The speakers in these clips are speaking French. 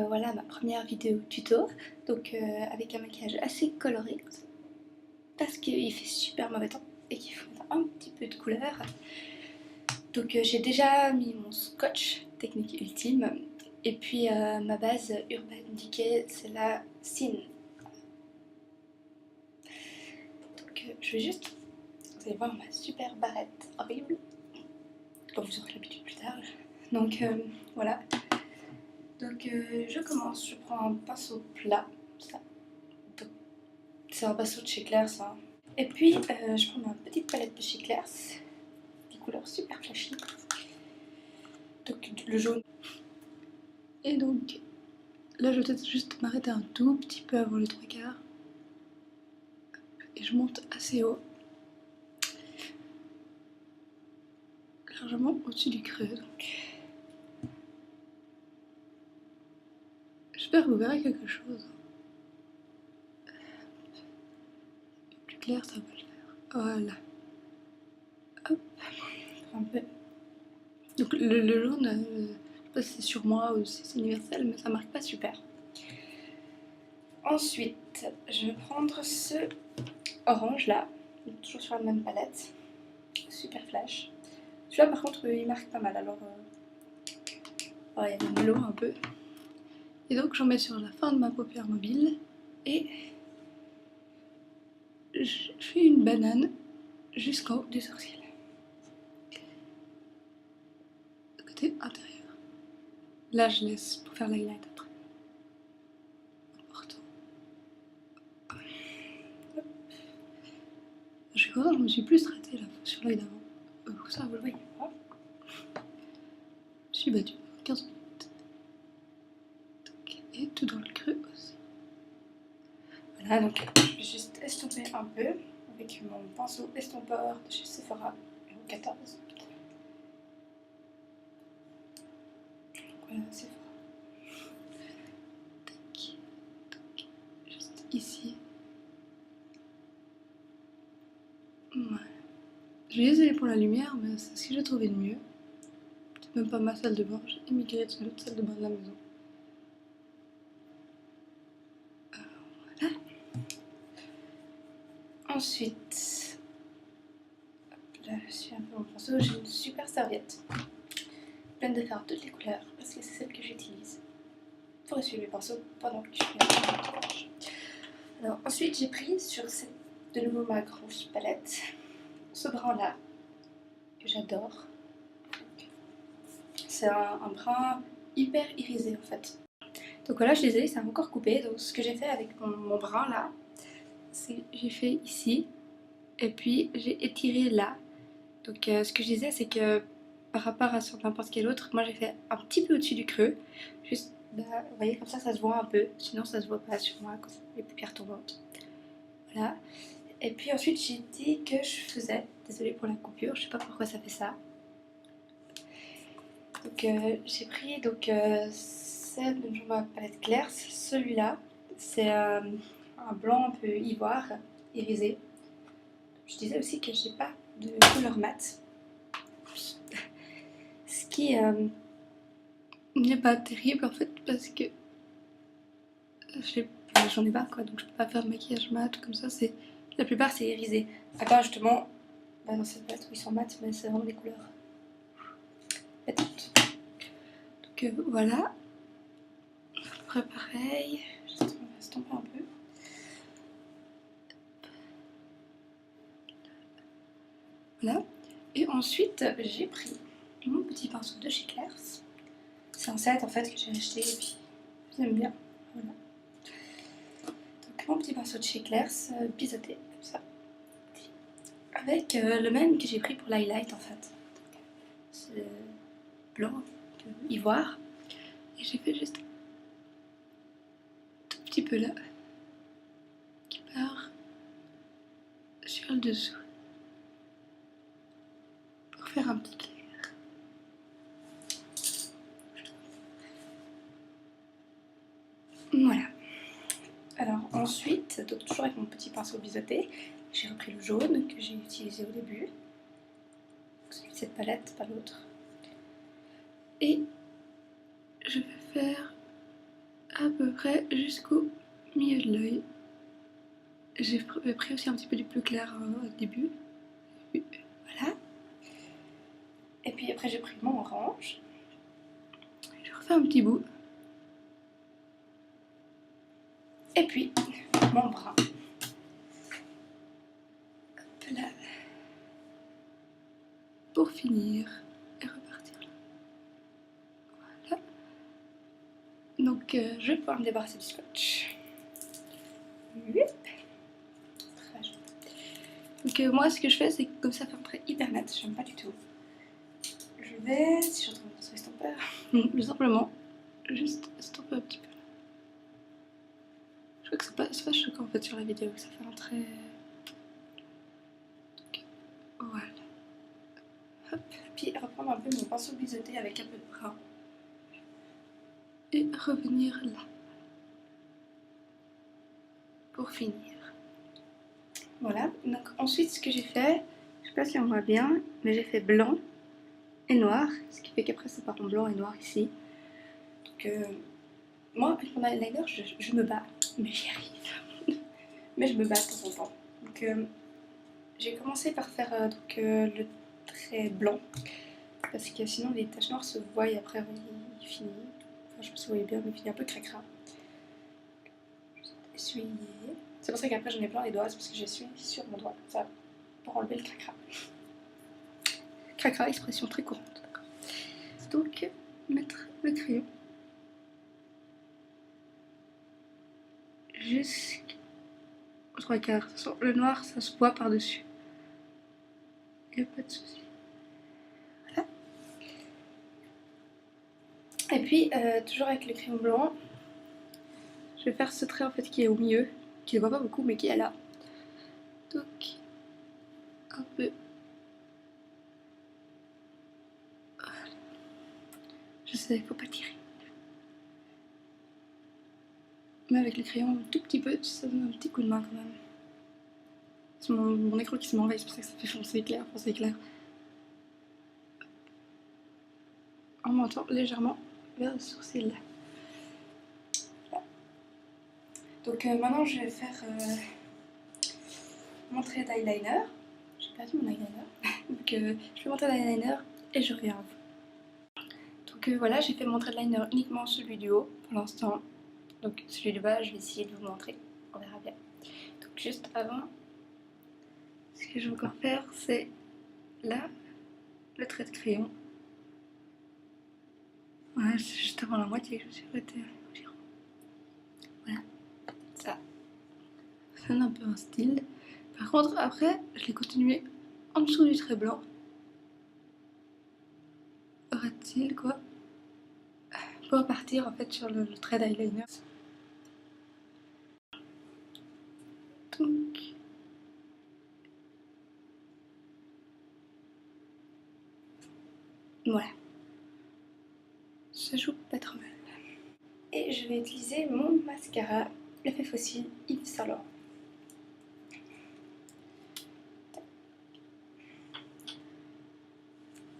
voilà ma première vidéo tuto, donc avec un maquillage assez coloré, parce qu'il fait super mauvais temps et qu'il faut un petit peu de couleur. Donc j'ai déjà mis mon scotch, technique ultime, et puis ma base Urban Decay, c'est la Sin. Donc je vais juste, vous allez voir ma super barrette horrible, comme vous aurez l'habitude plus tard. Donc voilà. Donc je commence, je prends un pinceau plat, ça. C'est un pinceau de chez Claire's, ça. Et puis je prends ma petite palette de chez Claire's, des couleurs super flashy. Donc le jaune. Et donc là je vais peut-être juste m'arrêter un tout petit peu avant les 3/4. Et je monte assez haut. Largement au-dessus du creux. Donc j'espère que vous verrez quelque chose. Plus clair, ça va le faire. Voilà. Hop. Un peu. Donc le jaune, je sais pas si c'est sur moi ou si c'est universel, mais ça marque pas super. Ensuite, je vais prendre ce orange là, toujours sur la même palette. Super flash. Celui-là par contre il marque pas mal, alors ouais, il y a melon un peu. Et donc j'en mets sur la fin de ma paupière mobile et je fais une banane jusqu'en haut du sourcil. Côté intérieur. Là je laisse pour faire l'highlight après. Important. Je suis contente, je me suis plus traitée là sur l'œil d'avant. Ça vous le voyez pas. Je suis battue 15 minutes. Et tout dans le creux aussi. Voilà, donc je vais juste estomper un peu avec mon pinceau estompeur de chez Sephora numéro 14. Voilà, Sephora. Tac, tac, juste ici. Voilà. Je suis désolée pour la lumière, mais c'est ce que j'ai trouvé de mieux. C'est même pas ma salle de bain, j'ai immigré de l'autre salle de bain de la maison. Voilà. Ensuite, là je suis un peu mon pinceau, j'ai une super serviette pleine de fards de toutes les couleurs parce que c'est celle que j'utilise pour essuyer mes pinceaux pendant que je fais mon maquillage. Alors ensuite j'ai pris sur cette, de nouveau ma grosse palette, ce brun là que j'adore. C'est un brun hyper irisé en fait. Donc voilà, je suis désolée, c'est encore coupé. Donc ce que j'ai fait avec mon brun là, c'est j'ai fait ici et puis j'ai étiré là. Donc ce que je disais, c'est que par rapport à sur n'importe quel autre, moi j'ai fait un petit peu au-dessus du creux. Juste, bah, vous voyez, comme ça se voit un peu. Sinon ça se voit pas sur moi, comme les paupières tombantes. Voilà. Et puis ensuite j'ai dit que je faisais, désolée pour la coupure, je sais pas pourquoi ça fait ça. Donc j'ai pris donc celle de ma palette Claire's, celui-là, c'est un blanc un peu ivoire, irisé. Je disais aussi que j'ai pas de couleur mat, ce qui n'est pas terrible en fait parce que j'en ai pas quoi, donc je peux pas faire de maquillage mat comme ça. C'est la plupart c'est irisé. À part justement dans cette palette où ils sont mat, mais c'est vraiment des couleurs pétantes. Donc voilà. Après pareil, on va estomper un peu. Voilà. Et ensuite j'ai pris mon petit pinceau de chez Claire's. C'est un set en fait que j'ai acheté et puis j'aime bien. Voilà. Donc mon petit pinceau de chez Claire's, biseauté comme ça. Avec le même que j'ai pris pour l'highlight en fait. C'est blanc, ivoire. Et j'ai fait juste un tout petit peu là, qui part sur le dessous. Pour faire un petit clair. Voilà. Alors ensuite, donc toujours avec mon petit pinceau biseauté, j'ai repris le jaune que j'ai utilisé au début. Celui de cette palette, pas l'autre. Et je vais faire à peu près jusqu'au milieu de l'œil. J'ai pris aussi un petit peu du plus clair au début. Voilà. Et puis après j'ai pris mon orange. Je refais un petit bout. Et puis mon brun. Hop là. Pour finir et repartir là. Voilà. Donc je vais pouvoir me débarrasser du scotch. Très joli. Donc moi ce que je fais c'est que comme ça fait un trait hyper net, j'aime pas du tout. Je vais, si je retrouve mon estompeur, tout simplement juste estomper un petit peu. Je crois que c'est pas choquant en fait sur la vidéo, ça fait un trait. Donc, voilà. Hop. Puis reprendre un peu mon pinceau biseauté avec un peu de brun. Et revenir là. Pour finir. Voilà, donc ensuite ce que j'ai fait, je sais pas si on voit bien, mais j'ai fait blanc et noir, ce qui fait qu'après ça part en blanc et noir ici. Donc moi avec mon eyeliner je me bats, mais j'y arrive. Mais je me bats de temps en temps. Donc j'ai commencé par faire le trait blanc, parce que sinon les taches noires se voient et après il finit. Enfin je me souviens bien, mais il finit un peu cracra. Essuyer. C'est pour ça qu'après j'en ai plein les doigts, c'est parce que j'essuie sur mon doigt, ça, pour enlever le cracra. Cracra, expression très courante, d'accord. Donc, mettre le crayon jusqu'aux 3/4. Le noir, ça se voit par-dessus. Il n'y a pas de souci. Voilà. Et puis, toujours avec le crayon blanc, je vais faire ce trait en fait qui est au milieu, qui ne voit pas beaucoup, mais qui est là. Donc, un peu. Voilà. Je sais, il ne faut pas tirer. Mais avec le crayon un tout petit peu, ça donne un petit coup de main quand même. C'est mon écran qui se m'envahit, c'est pour ça que ça fait foncé clair. En montant légèrement vers le sourcil. Voilà. Donc maintenant je vais faire mon trait d'eyeliner. J'ai perdu mon eyeliner. Donc je fais mon trait d'eyeliner et je reviens à vous. Donc voilà, j'ai fait mon trait d'eyeliner uniquement celui du haut pour l'instant. Donc celui du bas, je vais essayer de vous montrer. On verra bien. Donc juste avant, ce que je vais encore faire, c'est là, le trait de crayon. Voilà, c'est juste avant la moitié que je me suis arrêtée. Voilà, ça donne un peu un style. Par contre, après, je l'ai continué en dessous du trait blanc. Aura-t-il quoi? Pour repartir en fait sur le trait d'eyeliner. Donc, voilà. Ça joue pas trop mal. Et je vais utiliser mon mascara L'Effet Fossile Yves Saint Laurent.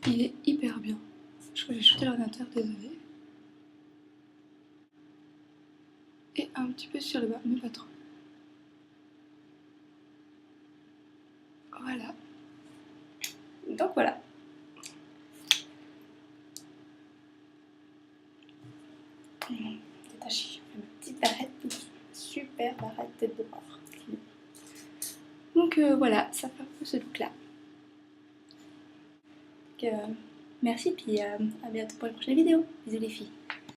Il est hyper bien. Je crois que j'ai shooté l'ordinateur, désolé. Et un petit peu sur le bas, mais pas trop. Voilà. Donc voilà. Détaché, ma petite barrette, super barrette tête de mort. Donc voilà, ça fait un peu ce look là. Donc, merci, puis à bientôt pour une prochaine vidéo. Bisous les filles.